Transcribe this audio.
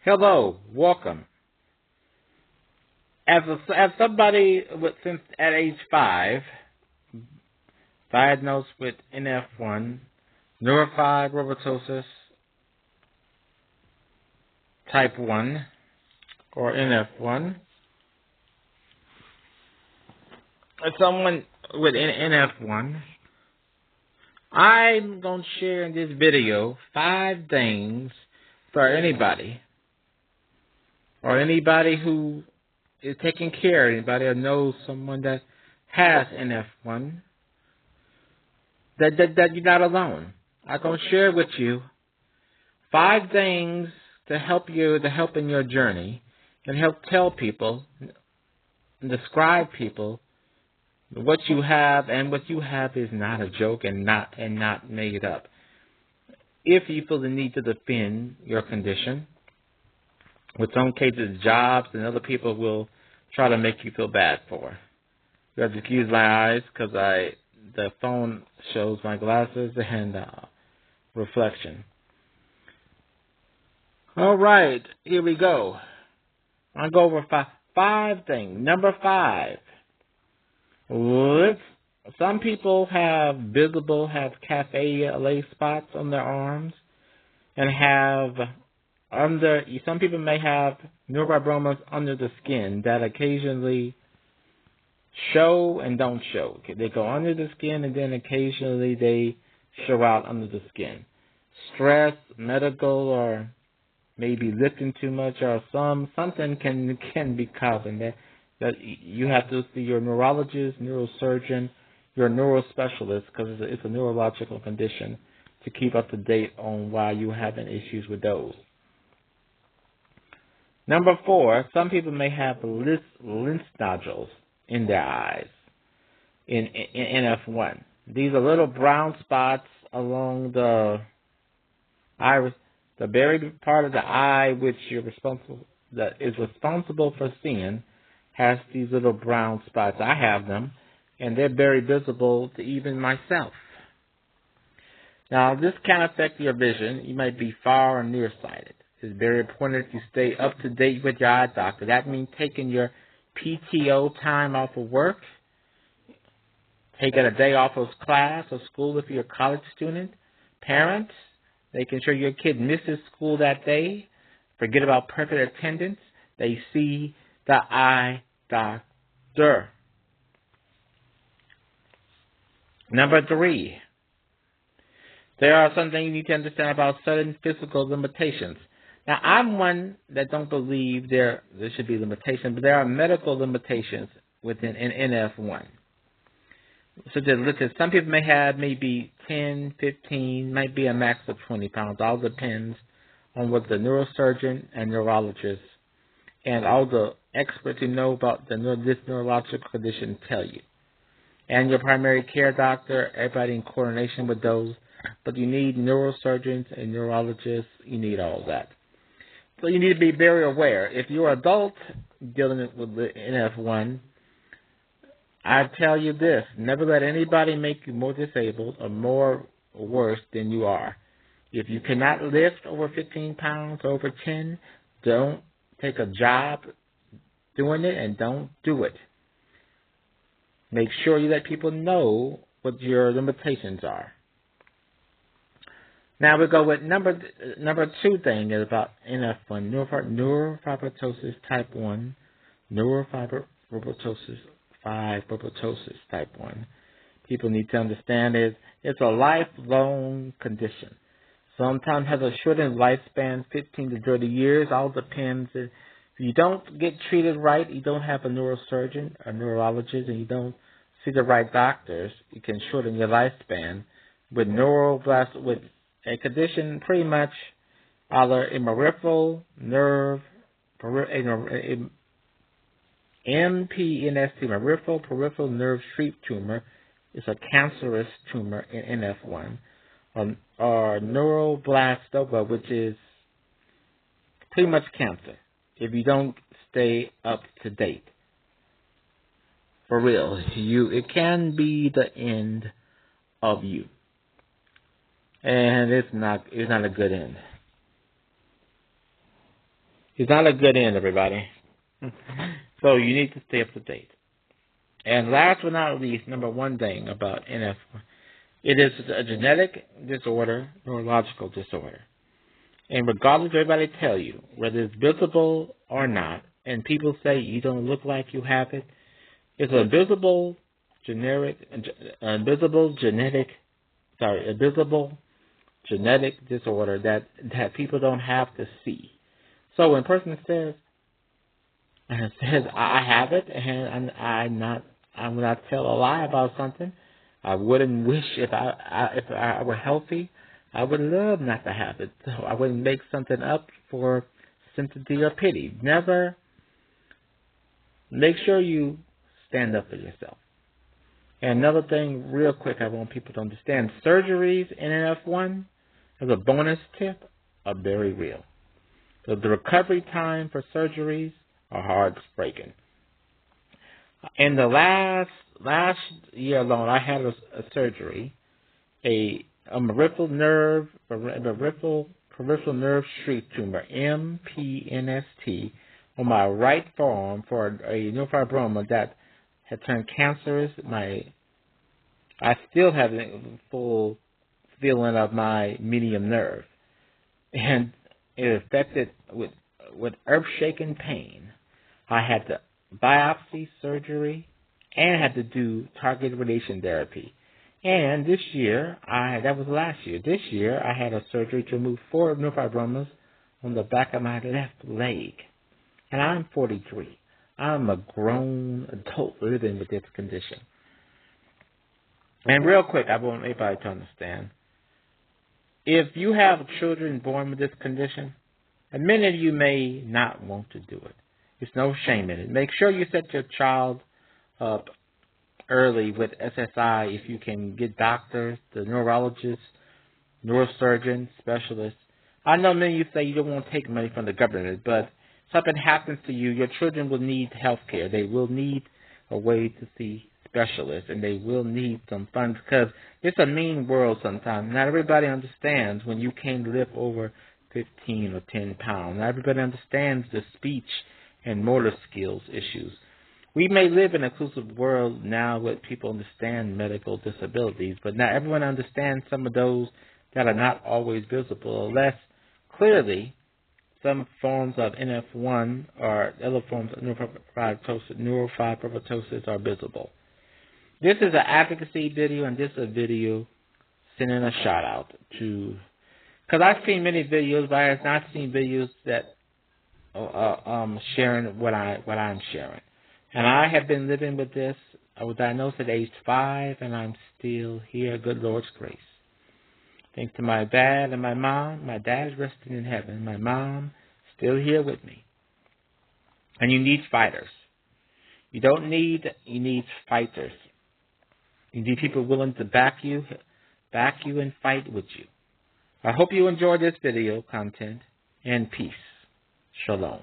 Hello, welcome. As somebody since at age 5, diagnosed with NF1, neurofibromatosis type 1, or NF1, as someone with NF1, I'm going to share in this video 5 things for anybody, or anybody who is taking care, anybody that knows someone that has NF1, that you're not alone. I'm going to share with you 5 things to help you, to help in your journey, and help tell people, and describe people what you have, and what you have is not a joke and not made up. If you feel the need to defend your condition, with some cases jobs and other people will try to make you feel bad for. You have to excuse my eyes because the phone shows my glasses and reflection. All right, here we go. I'll go over 5 things. Number 5. Some people have cafe au lait spots on their arms, and some people may have neurofibromas under the skin that occasionally show and don't show. They go under the skin and then occasionally they show out under the skin. Stress, medical, or maybe lifting too much, or something can be causing that you have to see your neurologist, neurosurgeon, your neurospecialist, because it's a neurological condition, to keep up to date on why you're having issues with those. Number 4, some people may have lymph nodules in their eyes in NF1. These are little brown spots along the iris, the very part of the eye which that is responsible for seeing, has these little brown spots. I have them, and they're very visible to even myself. Now, this can affect your vision. You might be far or nearsighted. It's very important that you stay up to date with your eye doctor. That means taking your PTO time off of work, taking a day off of class or school if you're a college student. Parents, making sure your kid misses school that day. Forget about perfect attendance. They see the eye doctor. Number 3, there are some things you need to understand about certain physical limitations. Now, I'm one that don't believe there should be limitations, but there are medical limitations within NF1. So some people may have maybe 10, 15, might be a max of 20 pounds. All depends on what the neurosurgeon and neurologist and all the experts who know about this neurological condition tell you. And your primary care doctor, everybody in coordination with those. But you need neurosurgeons and neurologists. You need all that. So you need to be very aware. If you're an adult dealing with NF1, I tell you this: never let anybody make you more disabled or more worse than you are. If you cannot lift over 15 pounds, over 10, don't take a job doing it, and don't do it. Make sure you let people know what your limitations are. Now we go with number 2 thing is about NF1, neurofibromatosis type 1, neurofibromatosis type 1. People need to understand it's a lifelong condition. Sometimes has a shortened lifespan, 15 to 30 years. All depends. If you don't get treated right, you don't have a neurosurgeon, a neurologist, and you don't see the right doctors, you can shorten your lifespan with with a condition pretty much either a peripheral nerve, MPNST, peripheral nerve sheath tumor, is a cancerous tumor in NF1, or neuroblastoma, which is pretty much cancer if you don't stay up to date. For real, it can be the end of you. And it's not a good end. It's not a good end, everybody. So you need to stay up to date. And last but not least, number one thing about NF1, it is a genetic disorder, neurological disorder. And regardless of everybody tell you, whether it's visible or not, and people say you don't look like you have it, it's a visible genetic disorder that people don't have to see. So when a person says I have it, and I would not tell a lie about something. I wouldn't wish if I were healthy. I would love not to have it. So I wouldn't make something up for sympathy or pity. Never. Make sure you stand up for yourself. And another thing, real quick, I want people to understand: surgeries in NF1, as a bonus tip, are very real. So the recovery time for surgeries are heartbreaking. In the last year alone, I had a surgery, a peripheral nerve sheath tumor, MPNST, on my right forearm for a neurofibroma that had turned cancerous. I still have the full feeling of my medium nerve, and it affected with earth-shaking pain. I had to biopsy surgery and had to do targeted radiation therapy. And this year, that was last year. This year, I had a surgery to remove 4 neurofibromas on the back of my left leg. And I'm 43. I'm a grown adult living with this condition. And real quick, I want everybody to understand, if you have children born with this condition, and many of you may not want to do it. There's no shame in it. Make sure you set your child up early with SSI if you can get doctors, the neurologists, neurosurgeons, specialists. I know many of you say you don't want to take money from the government, but something happens to you, your children will need health care. They will need a way to see specialists, and they will need some funds because it's a mean world sometimes. Not everybody understands when you can't lift over 15 or 10 pounds. Not everybody understands the speech and motor skills issues. We may live in an inclusive world now where people understand medical disabilities, but not everyone understands some of those that are not always visible, unless clearly some forms of NF1 or other forms of neurofibromatosis are visible. This is an advocacy video, and this is a video sending a shout out to, because I've seen many videos, but I have not seen videos that sharing what I'm sharing. And I have been living with this. I was diagnosed at age 5, and I'm still here, good Lord's grace. Thanks to my dad and my mom. My dad is resting in heaven. My mom still here with me. And you need fighters. You need fighters. You need people willing to back you and fight with you. I hope you enjoyed this video content, and peace. Shalom.